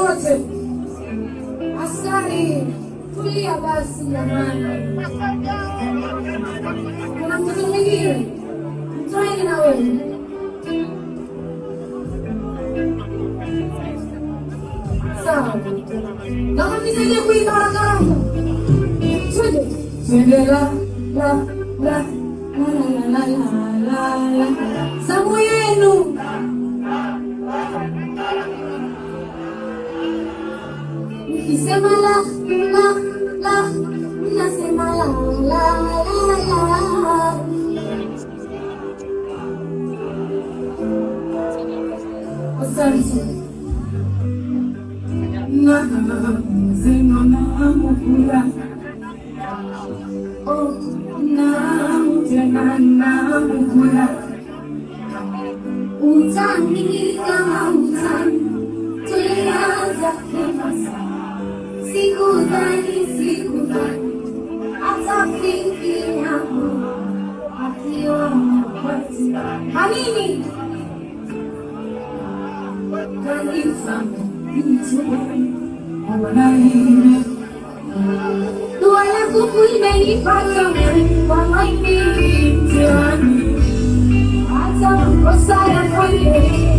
wote. Askari, tulia basi jamani. Kuna mtoto mwingine, mtoeni na wewe. Sawa. Naomba nisaidie kuimba haraka. Twende. Twende la la la la la la. Zamu yenu. Nikisema la la la, nasema la la la. Asante. Na zeno na mukula. Oh, na tena na mukula. Utani kama utani, tulianza kimasa. Sikudhani atafikia akiwa mkwati. Amini kanisa mtume wanaini dua yangu imenipata kwa maini mtihani hata mkosa yafanye